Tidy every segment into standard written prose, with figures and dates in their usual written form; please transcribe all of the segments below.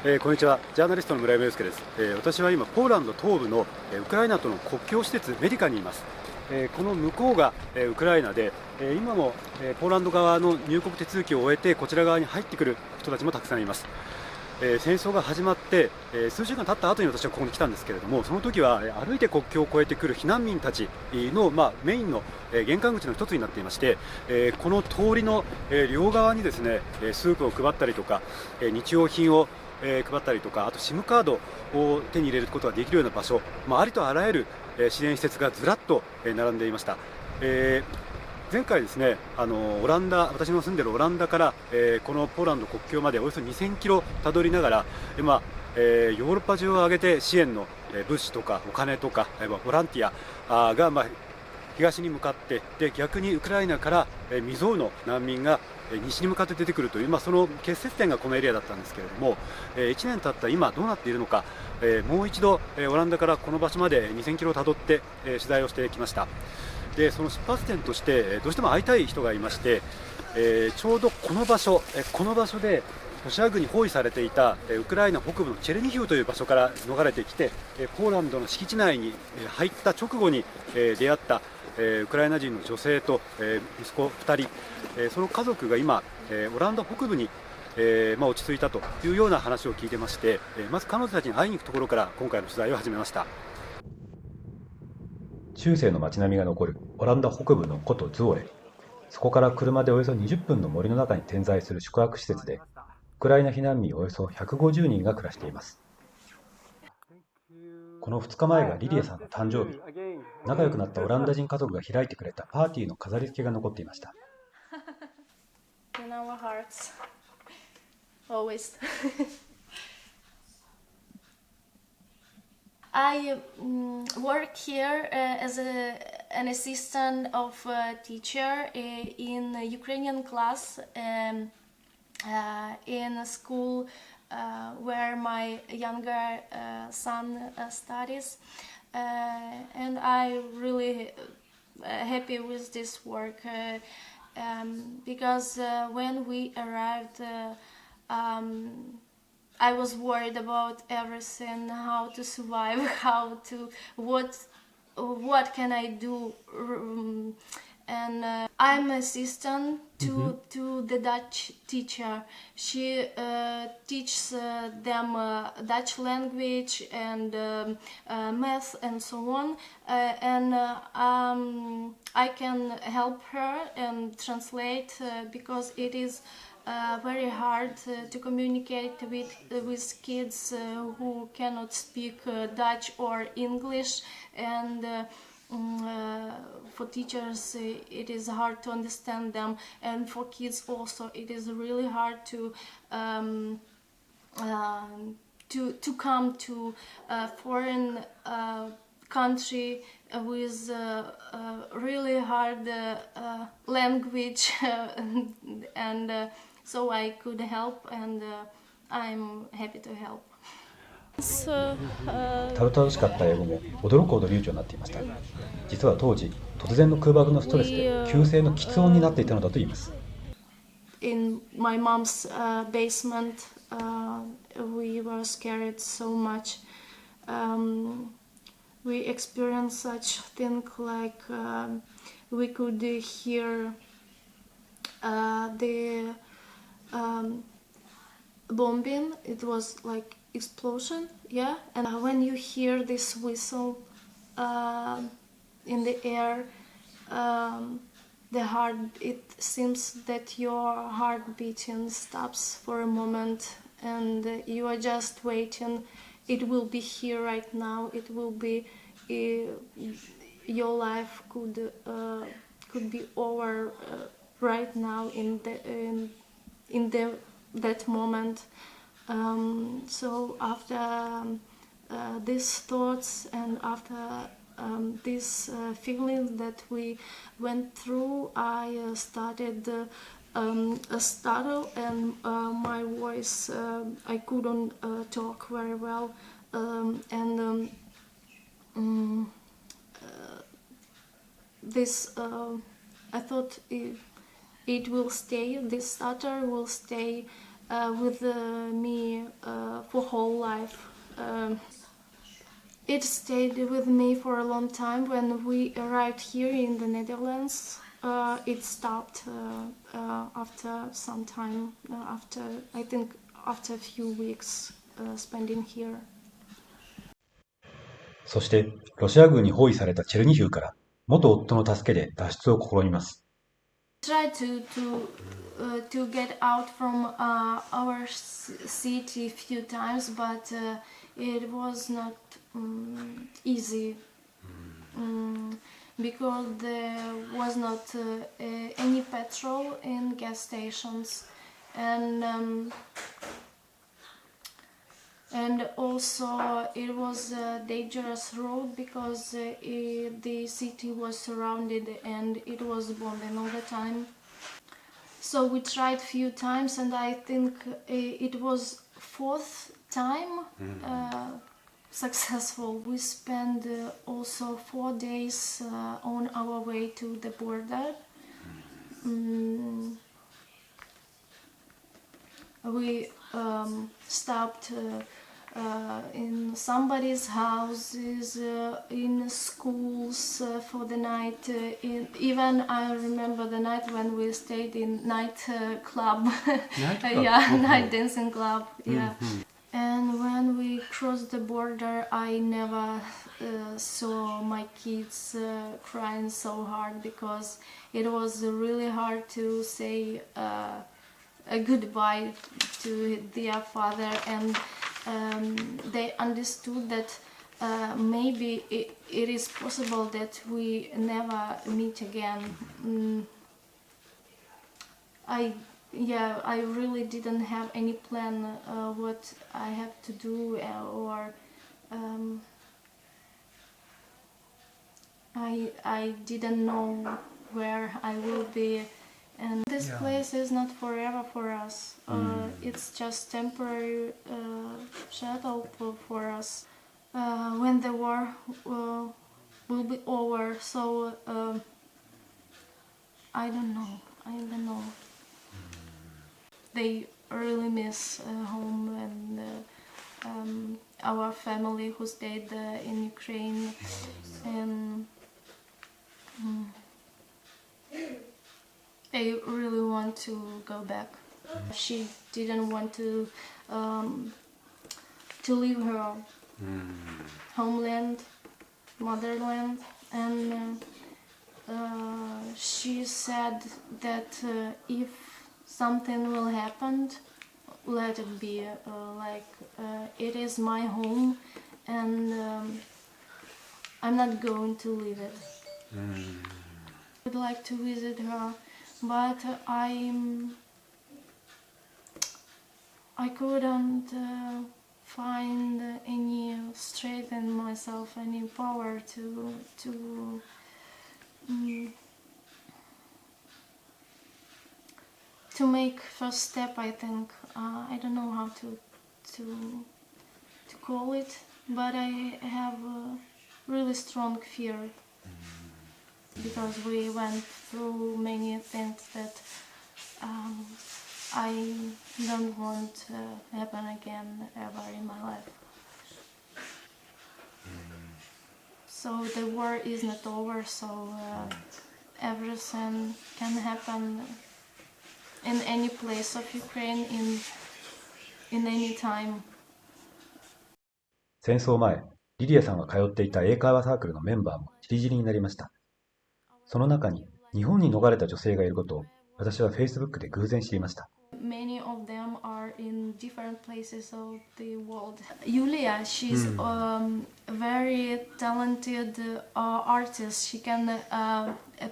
こんにちは、ジャーナリストの村山祐介です。私は今ポーランド東部のウクライナとの国境施設メディカにいます。この向こうがウクライナで、今もポーランド側の入国手続きを終えてこちら側に入ってくる人たちもたくさんいます。戦争が始まって数週間経った後に私はここに来たんですけれども、その時は歩いて国境を越えてくる避難民たちの、メインの玄関口の一つになっていまして、この通りの両側にですねスープを配ったりとか日用品を配ったりとか、あと SIM カードを手に入れることができるような場所、ありとあらゆる支援施設がずらっと並んでいました。前回ですね、オランダ、私の住んでいるオランダから、このポーランド国境までおよそ2000キロたどりながら、今、ヨーロッパ中を挙げて支援の物資とかお金とかボランティアが、東に向かって、で逆にウクライナから未曾有の難民が西に向かって出てくるという、その結節点がこのエリアだったんですけれども、1年経った今どうなっているのか、もう一度オランダからこの場所まで2000キロをたどって取材をしてきました。でその出発点としてどうしても会いたい人がいまして、ちょうどこの場所でロシア軍に包囲されていたウクライナ北部のチェルニヒウという場所から逃れてきて、ポーランドの敷地内に入った直後に出会ったウクライナ人の女性と息子2人、その家族が今オランダ北部に落ち着いたというような話を聞いてまして、まず彼女たちに会いに行くところから今回の取材を始めました。中世の街並みが残るオランダ北部の古都ズオレ、そこから車でおよそ20分の森の中に点在する宿泊施設で、ウクライナ避難民およそ150人が暮らしています。この2日前がリリアさんの誕生日。仲良くなったオランダ人家族が開いてくれたパーティーの飾り付けが残っていました。In our hearts, always. I work here as an assistant of a teacher in a Ukrainian class in a school where my younger son studies, and I really happy with this work because when we arrived, I was worried about everything, how to survive, what can I do, and I'm assistant to the Dutch teacher. She teaches them Dutch language and math and so on, and I can help her and translate because it is very hard to communicate with kids who cannot speak Dutch or English, and for teachers it is hard to understand them, and for kids also it is really hard to come to a foreign country with really hard language and so I could help, and I'm happy to help. たどたどしかった英語も驚くほど流暢になっていました。実は当時、突然の空爆のストレスで急性の喫音になっていたのだといいます。In my mom's basement, we were scared so much. We experienced such thing like we could hear the bombing. It was like explosion, yeah. And when you hear this whistle in the air, it seems that your heart beating stops for a moment, and you are just waiting. It will be here right now. It will be your life could be over right now in that moment. So after these thoughts and after this feeling that we went through, I started a stutter, and my voice, I couldn't talk very well, and this I thought it will stay, this stutter will stay with me for whole life. It stayed with me for a long time. When we arrived here in the Netherlands, it stopped after some time, after a few weeks spending here. そして、ロシア軍に包囲されたチェルニヒウから元夫の助けで脱出を試みます。Tried to get out from our city a few times, but it was not easy because there was not any petrol in gas stations, and also it was a dangerous road because the city was surrounded and it was bombing all the time. So we tried few times, and I think it was fourth time successful. We spent also 4 days on our way to the border. We stopped in somebody's houses, in schools for the night. Even I remember the night when we stayed in night club. Yeah, night dancing club. Yeah. And when we crossed the border, I never saw my kids crying so hard, because it was really hard to say a goodbye to their father, and they understood that maybe it is possible that we never meet again. I really didn't have any plan what I have to do, or I didn't know where I will be. And this place is not forever for us. It's just temporary shelter for us. When the war will be over, so I don't know. They really miss home and our family who stayed in Ukraine, and they really want to go back. She didn't want to leave her homeland, motherland, and she said that if something will happen, let it be. It is my home, and I'm not going to leave it. I would like to visit her, but I couldn't find any strength in myself, any power to make first step. I think I don't know how to call it, but I have a really strong fear, because we went through many things that I don't want to happen again ever in my life. So the war is not over, so everything can happen in any place of Ukraine, in any time. 戦争前、リリアさんが通っていた英会話サークルのメンバーも散り散りになりました。その中に日本に逃れた女性がいることを私は Facebook で偶然知りました。Many of them are in different places of the world. Yulia, she's a very talented artist. She can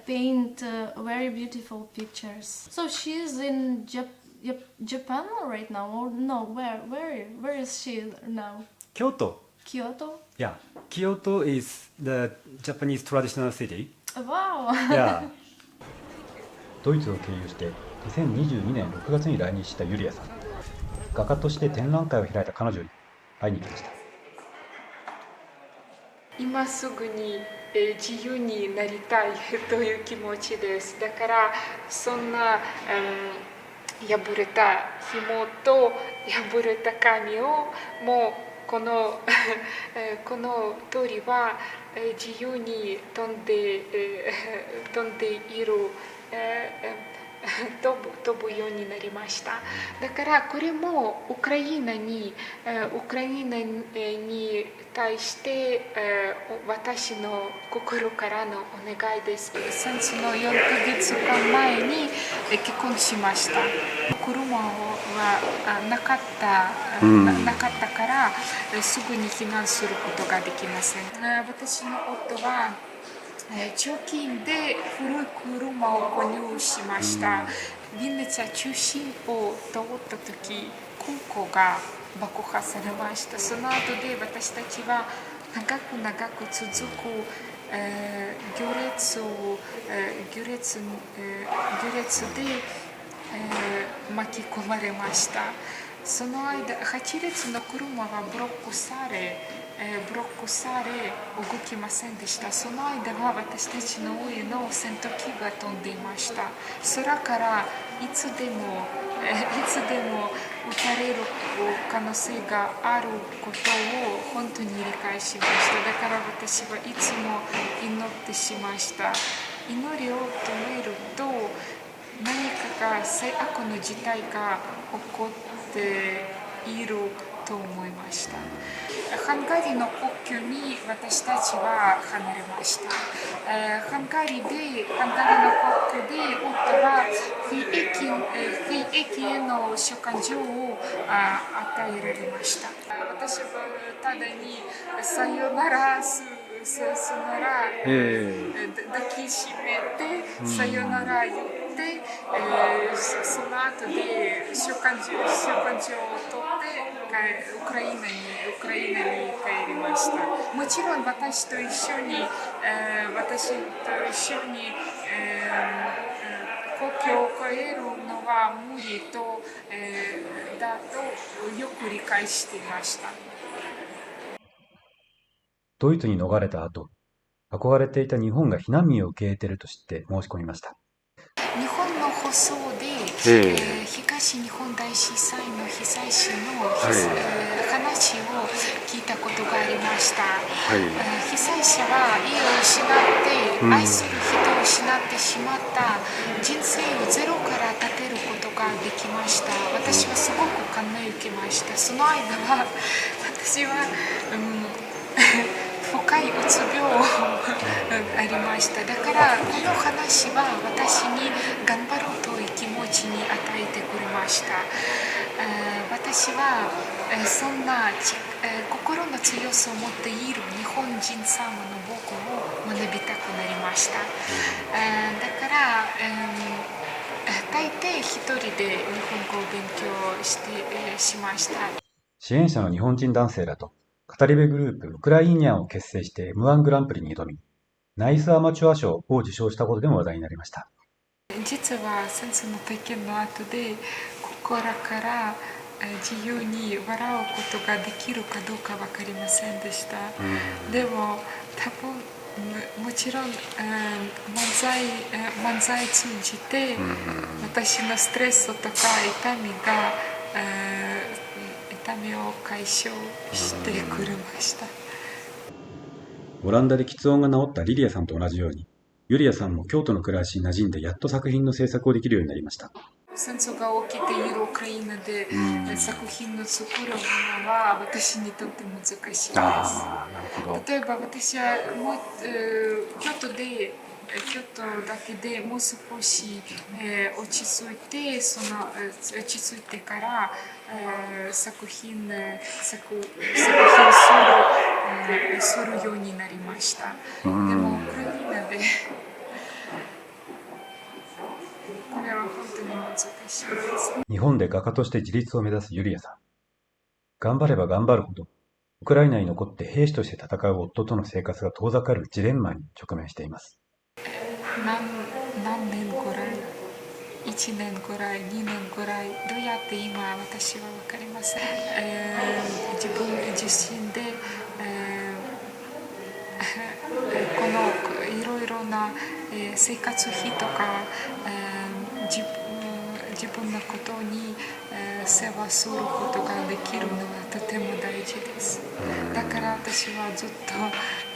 paint very beautiful pictures. So she's in Japan right now, or no? Where is she now? Kyoto. Kyoto? Yeah, Kyoto is the Japanese traditional city. Wow! Yeah. ドイツを経由して2022年6月に来日したユリアさん。画家として展覧会を開いた彼女に会いに行きました。今すぐに自由になりたいという気持ちです。だからそんな破れた紐と破れた紙をもうこの鳥は自由に飛んでいる飛ぶようになりました。だからこれもウクライナに対して私の心からのお願いです。戦争の4ヶ月間前に結婚しました。車はなかったからすぐに避難することができません。私の夫は貯金で古い車を購入しました。ビネツィア中心を通った時、空港が爆破されました。その後で私たちは長く続く行列で巻き込まれました。その間、8列の車はブロックされ動きませんでした。その間は私たちの上の戦闘機が飛んでいました。空からいつでも撃たれる可能性があることを本当に理解しました。だから私はいつも祈ってしました。祈りを止めると何かが最悪の事態が起こっていると思いました。ハンガリーの国境に私たちは離れました。ハンガリーの国境で夫は兵役への召喚状を与えられました。私はただにさよなら抱きしめてさよなら言って、その後で召喚状を取ってウクライナに帰りました。もちろん私と一緒に国境を越えるのは無理だとよく理解していました。ドイツに逃れた後、憧れていた日本が避難民を受け入れていると知って申し込みました。日本の放送で、東日本大震災の被災者の話を聞いたことがありました。被災者は家を失って愛する人を失ってしまった人生をゼロから立てることができました。私はすごく感銘を受けました。その間は私は深いうつ病ありました。だからこの話は私に頑張ろうという気持ちに与えてくれました。私はそんな心の強さを持っている日本人様の僕を学びたくなりました。だから大抵一人で日本語を勉強しました。支援者の日本人男性らと語り部グループウクライニャンを結成して M1 グランプリに挑み、ナイスアマチュア賞を受賞したことでも話題になりました。実は戦争の体験の後で心から自由に笑うことができるかどうか分かりませんでした。でも多分もちろん漫才通じて私のストレスとか痛みを解消してくれました。オランダで喫音が治ったリリアさんと同じように、ユリアさんも京都の暮らしに馴染んでやっと作品の制作をできるようになりました。戦争が起きているウクライナで作品の作るのは私にとって難しいです。例えば私は京都だけでもう少し落ち着いてから作品するようになりました。でもウクライナでこれは本当に難しいです。日本で画家として自立を目指すユリアさん。頑張れば頑張るほど、ウクライナに残って兵士として戦う夫との生活が遠ざかるジレンマに直面しています。何年ぐらい、1年ぐらい、2年ぐらい、どうやって今私は分かりません。自分自身で、このいろいろな生活費とか自分どんなことに世話することができるのはとても大事です。だから私はずっと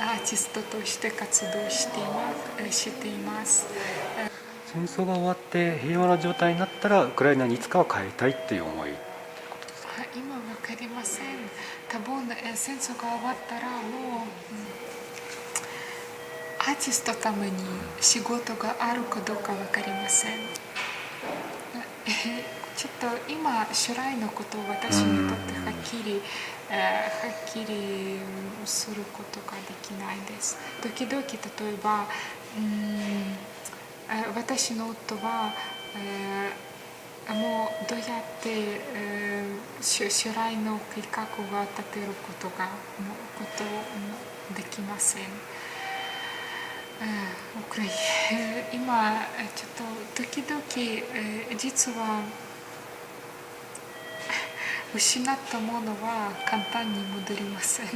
アーティストとして活動しています。戦争が終わって平和な状態になったらウクライナにいつかは帰りたいっていう思い。今わかりません。多分戦争が終わったらもう、アーティストのために仕事があるかどうかわかりません。ちょっと今将来のことを私にとってはっきりすることができないです。時々例えば私の夫はもうどうやって将来の計画を立てることできません。今ちょっと時々実は失ったものは簡単に戻りません。こ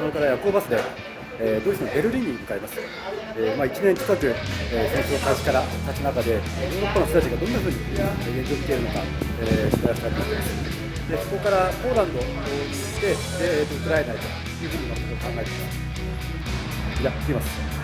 れから夜行バスでドイツのベルリンに向かいます。1年近く戦争開始から経つ中でヨーロッパの人たちがどんなふうに現状を見ているのか取材をしたいと思います。でそこからポーランドをしてウクライナへというふうに考えています。じゃあ行きます。